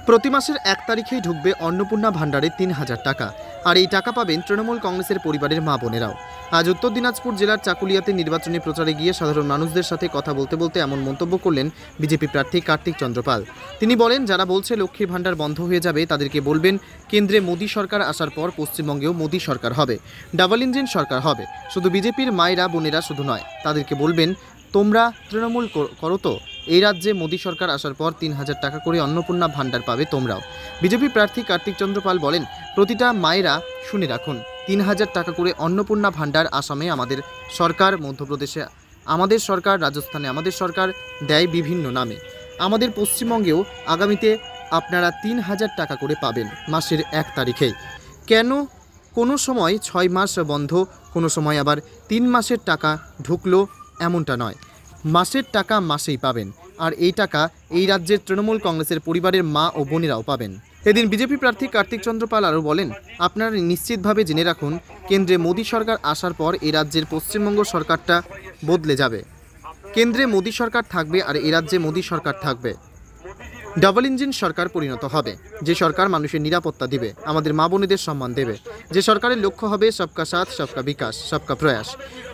প্রতি মাসের 1 তারিখেই ঢুকবে অন্নপূর্ণা ভাণ্ডারে 3000 টাকা। আর এই টাকা পাবেন তৃণমূল কংগ্রেসের পরিবারের মা বোনেরাও। আজ উত্তর দিনাজপুর জেলার চাকুলিয়াতে নির্বাচনী প্রচারে গিয়ে সাধারণ মানুষদের সাথে কথা বলতে বলতে এমন মন্তব্য করলেন বিজেপি প্রার্থী কার্তিক চন্দ্র পাল। তিনি বলেন, যারা বলছে লক্ষ্মীর ভাণ্ডার বন্ধ হয়ে যাবে তাদেরকে বলবেন, কেন্দ্রে মোদী সরকার আসার পর পশ্চিমবঙ্গেও মোদী সরকার হবে, ডাবল ইঞ্জিন সরকার হবে। শুধু বিজেপির মায়েরা বোনেরা শুধু নয়, তাদেরকে বলবেন, তোমরা তৃণমূল করো তো, এই রাজ্যে মোদী সরকার আসার পর 3000 টাকা করে অন্নপূর্ণা ভাণ্ডার পাবে তোমরাও। বিজেপি প্রার্থী কার্তিক চন্দ্র পাল বলেন, প্রতিটা মায়েরা শুনে রাখুন, 3000 টাকা করে অন্নপূর্ণা ভাণ্ডার আসামে আমাদের সরকার, মধ্যপ্রদেশে আমাদের সরকার, রাজস্থানে আমাদের সরকার দেয় বিভিন্ন নামে। আমাদের পশ্চিমবঙ্গেও আগামীতে আপনারা 3000 টাকা করে পাবেন মাসের 1 তারিখেই। কেন কোনো সময় 6 মাস বন্ধ, কোনো সময় আবার 3 মাসের টাকা ঢুকলো, এমনটা নয়, মাসের টাকা মাসেই পাবেন। আর এই টাকা এই রাজ্যের তৃণমূল কংগ্রেসের পরিবারের মা ও বোনেরাও পাবেন। এদিন বিজেপি প্রার্থী কার্তিক চন্দ্র পাল আরও বলেন, আপনারা নিশ্চিতভাবে জেনে রাখুন, কেন্দ্রে মোদী সরকার আসার পর এই রাজ্যের পশ্চিমবঙ্গ সরকারটা বদলে যাবে। কেন্দ্রে মোদী সরকার থাকবে আর এই রাজ্যে মোদী সরকার থাকবে, ডাবল ইঞ্জিন সরকার পরিণত হবে। যে সরকার মানুষের নিরাপত্তা দিবে, আমাদের মা বোনেদের সম্মান দেবে। যে সরকারের লক্ষ্য হবে সবকা সাথ, সবকা বিকাশ, সবকা প্রয়াস।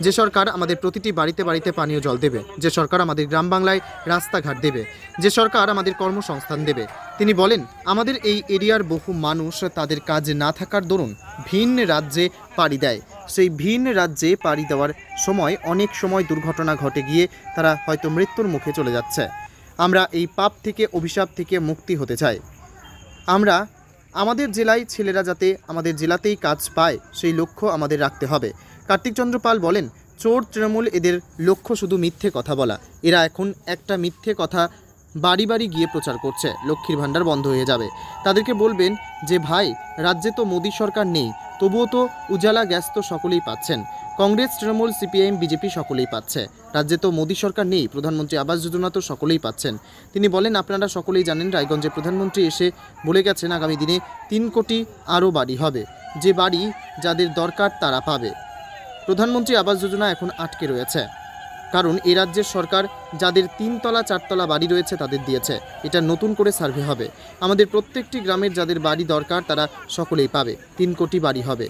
যে সরকার আমাদের প্রতিটি বাড়িতে বাড়িতে পানীয় জল দেবে। যে সরকার আমাদের গ্রাম বাংলায় রাস্তাঘাট দেবে। যে সরকার আমাদের কর্মসংস্থান দেবে। তিনি বলেন, আমাদের এই এরিয়ার বহু মানুষ তাদের কাজ না থাকার দরুন ভিন্ন রাজ্যে পাড়ি দেয়। সেই ভিন্ন রাজ্যে পাড়ি দেওয়ার সময় অনেক সময় দুর্ঘটনা ঘটে গিয়ে তারা হয়তো মৃত্যুর মুখে চলে যাচ্ছে। আমরা এই পাপ থেকে, অভিশাপ থেকে মুক্তি হতে চাই। আমরা আমাদের জেলায় ছেলেরা যাতে আমাদের জেলাতেই কাজ পায়, সেই লক্ষ্য আমাদের রাখতে হবে। কার্তিক চন্দ্র পাল বলেন, চোর তৃণমূল, এদের লক্ষ্য শুধু মিথ্যে কথা বলা। এরা এখন একটা মিথ্যে কথা বাড়ি বাড়ি গিয়ে প্রচার করছে, লক্ষ্মীর ভাণ্ডার বন্ধ হয়ে যাবে। তাদেরকে বলবেন যে, ভাই, রাজ্যে তো মোদী সরকার নেই, তবুও তো উজালা গ্যাস তো সকলেই পাচ্ছেন। কংগ্রেস, তৃণমূল, সিপিআইএম, বিজেপি সকলেই পাচ্ছে। রাজ্যে তো মোদী সরকার নেই, প্রধানমন্ত্রী আবাস যোজনা তো সকলেই পাচ্ছেন। তিনি বলেন, আপনারা সকলেই জানেন, রায়গঞ্জে প্রধানমন্ত্রী এসে বলে গেছেন আগামী দিনে 3 কোটি আরও বাড়ি হবে। যে বাড়ি যাদের দরকার তারা পাবে। প্রধানমন্ত্রী আবাস যোজনা এখন আটকে রয়েছে, কারণ এ রাজ্যের সরকার যাদের 3 তলা 4 তলা বাড়ি রয়েছে তাদের দিয়েছে। এটা নতুন করে সার্ভে হবে। আমাদের প্রত্যেকটি গ্রামের যাদের বাড়ি দরকার তারা সকলেই পাবে। 3 কোটি বাড়ি হবে।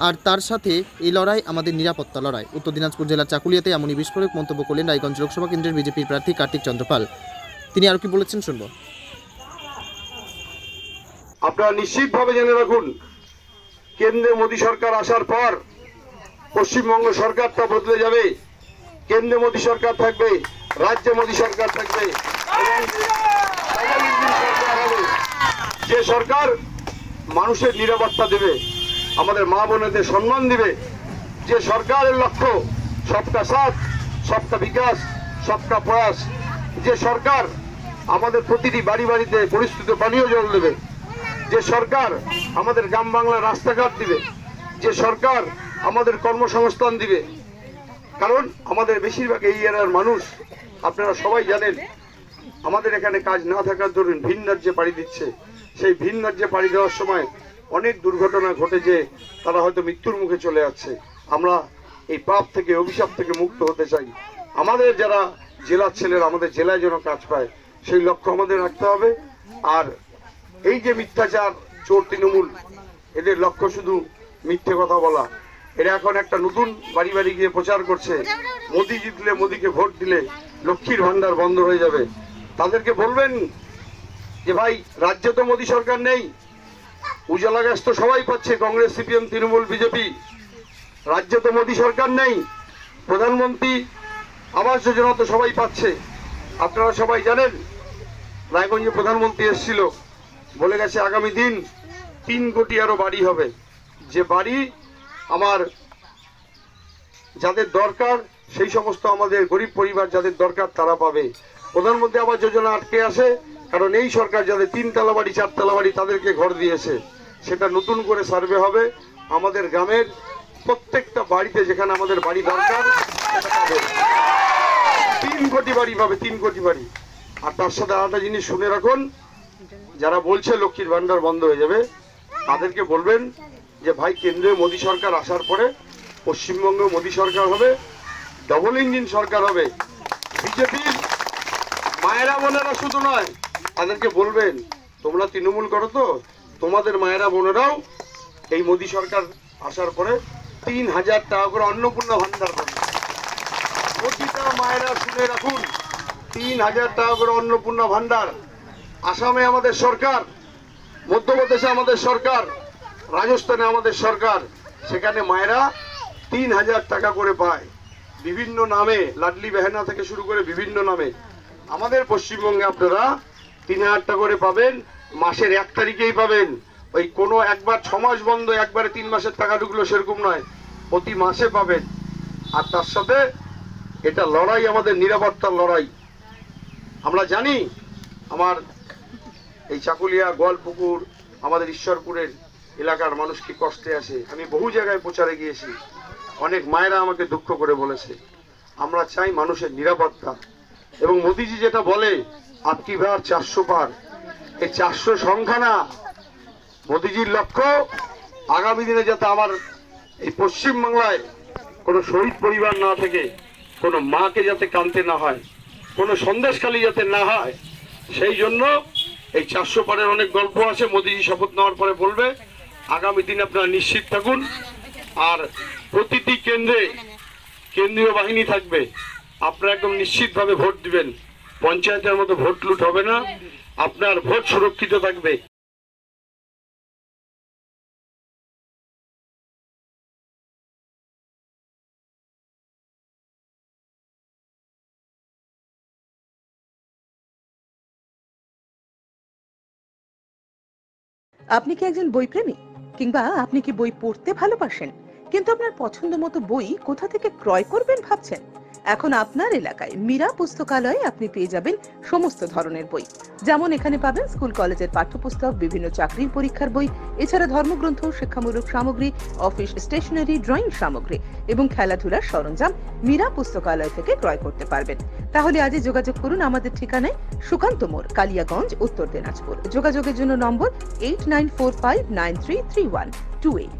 আর তার সাথে এই লড়াই আমাদের নিরাপত্তা লড়াই। উত্তর দিনাজপুর জেলার চাকুলিয়াতে এমনই বিস্ফোরক মন্তব্য করলেন রায়গঞ্জ লোকসভা কেন্দ্রের বিজেপির প্রার্থী কার্তিক চন্দ্র পাল। তিনি আর কি বলেছেন শুনব। আপনারা নিশ্চিতভাবে জেনে রাখুন, কেন্দ্রে মোদী সরকার আসার পর পশ্চিমবঙ্গ সরকারটা বদলে যাবে। কেন্দ্রে মোদী সরকার থাকবে, রাজ্যে মোদী সরকার থাকবে, যে সরকার মানুষের নিরাপত্তা দেবে, আমাদের মা বোনেদের সম্মান দিবে। যে সরকারের লক্ষ্য সবকা সাথ, সবকা বিকাশ, সবকা প্রয়াস। যে সরকার আমাদের প্রতিটি বাড়ি বাড়িতে পরিস্থিতি পানীয় জল দেবে। যে সরকার আমাদের গ্রাম বাংলার রাস্তাঘাট দিবে। যে সরকার আমাদের কর্মসংস্থান দিবে। কারণ আমাদের বেশিরভাগ এই এরিয়ার মানুষ, আপনারা সবাই জানেন, আমাদের এখানে কাজ না থাকার দরুন ভিন রাজ্যে পাড়ি দিচ্ছে। সেই ভিন রাজ্যে পাড়ি দেওয়ার সময় অনেক দুর্ঘটনা ঘটে যে তারা হয়তো মৃত্যুর মুখে চলে যাচ্ছে। আমরা এই পাপ থেকে, অভিশাপ থেকে মুক্ত হতে চাই। আমাদের যারা জেলার ছেলেরা আমাদের জেলায় যেন কাজ পায়, সেই লক্ষ্য আমাদের রাখতে হবে। আর এই যে মিথ্যাচার, চোর তৃণমূল, এদের লক্ষ্য শুধু মিথ্যে কথা বলা। এরা এখন একটা নতুন বাড়ি বাড়ি গিয়ে প্রচার করছে, মোদী জিতলে, মোদীকে ভোট দিলে লক্ষ্মীর ভাণ্ডার বন্ধ হয়ে যাবে। তাদেরকে বলবেন যে, ভাই, রাজ্যে তো মোদী সরকার নেই, উজালা গ্যাস তো সবাই পাচ্ছে, কংগ্রেস, সিপিএম, তৃণমূল, বিজেপি। রাজ্যে তো মোদী সরকার নেই, প্রধানমন্ত্রী আবাস যোজনা তো সবাই পাচ্ছে। আপনারা সবাই জানেন, রায়গঞ্জে প্রধানমন্ত্রী এসেছিল, বলে গেছে আগামী দিন 3 কোটি আরো বাড়ি হবে। যে বাড়ি আমার যাদের দরকার, সেই সমস্ত আমাদের গরিব পরিবার যাদের দরকার তারা পাবে। প্রধানমন্ত্রী আবাস যোজনা আটকে আসে, কারণ এই সরকার যাদের 3 তলা বাড়ি, 4 তলা বাড়ি তাদেরকে ঘর দিয়েছে। সেটা নতুন করে সার্ভে হবে। আমাদের গ্রামের প্রত্যেকটা বাড়িতে যেখানে আমাদের বাড়ি দরকার সেটা পাবে। 3 কোটি বাড়ি পাবে, 3 কোটি বাড়ি। আর তার সাথে আরেকটা জিনিস শুনে রাখুন, যারা বলছে লক্ষ্মীর ভাণ্ডার বন্ধ হয়ে যাবে, তাদেরকে বলবেন যে, ভাই, কেন্দ্রে মোদী সরকার আসার পরে পশ্চিমবঙ্গে মোদী সরকার হবে, ডবল ইঞ্জিন সরকার হবে। বিজেপির মায়েরা বোনেরা শুধু নয়, তাদেরকে বলবেন তোমরা তৃণমূল করো তো, তোমাদের মায়েরা বোনেরাও এই মোদী সরকার আসার পরে ৩,০০০ টাকা করে অন্নপূর্ণা ভান্ডার পাবে। প্রতিটা মায়েরা শুনে রাখুন, ৩,০০০ টাকা করে অন্নপূর্ণা ভান্ডার। আসামে আমাদের সরকার, মধ্যপ্রদেশে আমাদের সরকার, রাজস্থানে আমাদের সরকার, সেখানে মায়েরা ৩,০০০ টাকা করে পায় বিভিন্ন নামে, লাডলি বেহেনা থেকে শুরু করে বিভিন্ন নামে। আমাদের পশ্চিমবঙ্গে আপনারা ৩,০০০ টাকা করে পাবেন, মাসের 1 তারিখেই পাবেন। ওই কোনো একবার 6 মাস বন্ধ, একবারে 3 মাসের টাকা ঢুকলো সেরকম নয়, প্রতি মাসে পাবেন। আর তার সাথে এটা লড়াই, আমাদের নিরাপত্তার লড়াই। আমরা জানি আমার এই চাকুলিয়া, গোয়ালপুকুর, আমাদের ঈশ্বরপুরের এলাকার মানুষ কি কষ্টে আছে। আমি বহু জায়গায় প্রচারে গিয়েছি, অনেক মায়েরা আমাকে দুঃখ করে বলেছে। আমরা চাই মানুষের নিরাপত্তা। এবং মোদিজি যেটা বলে আপকি বার 400 পার, এই 400 সংখ্যা না, মোদিজির লক্ষ্য আগামী দিনে যাতে আমার এই পশ্চিমবাংলায় কোনো শহীদ পরিবার না থেকে, কোনো মাকে যাতে কাঁদতে না হয়, কোনো সন্দেশখালী যাতে না হয়, সেই জন্য এই 400 পারের অনেক গল্প আছে। মোদিজি শপথ নেওয়ার পরে বলবে, আগামী দিনে আপনারা নিশ্চিত থাকুন। আর প্রতিটি কেন্দ্রে কেন্দ্রীয় বাহিনী থাকবে, আপনারা একদম নিশ্চিতভাবে ভোট দিবেন। পঞ্চায়েতের মতো ভোট লুট হবে না, আপনার ভোট সুরক্ষিত থাকবে। আপনি কি একজন বইপ্রেমী, কিংবা আপনি কি বই পড়তে ভালোবাসেন, কিন্তু আপনার পছন্দ মতো বই কোথা থেকে ক্রয় করবেন ভাবছেন? এখন আপনার এলাকায় মীরা পুস্তকালয়ে আপনি পেয়ে যাবেন সমস্ত ধরনের বই। যেমন এখানে পাবেন স্কুল কলেজের পাঠ্যপুস্তক, বিভিন্ন চাকরির পরীক্ষার বই, এছাড়া ধর্মগ্রন্থ, শিক্ষামূলক সামগ্রী, অফিস স্টেশনারি, ড্রয়িং সামগ্রী এবং খেলাধুলার সরঞ্জাম মীরা পুস্তকালয় থেকে ক্রয় করতে পারবেন। তাহলে আজই যোগাযোগ করুন আমাদের ঠিকানায়, সুকান্ত মোড়, কালিয়াগঞ্জ, উত্তর দিনাজপুর। যোগাযোগের জন্য নম্বর 8945933128।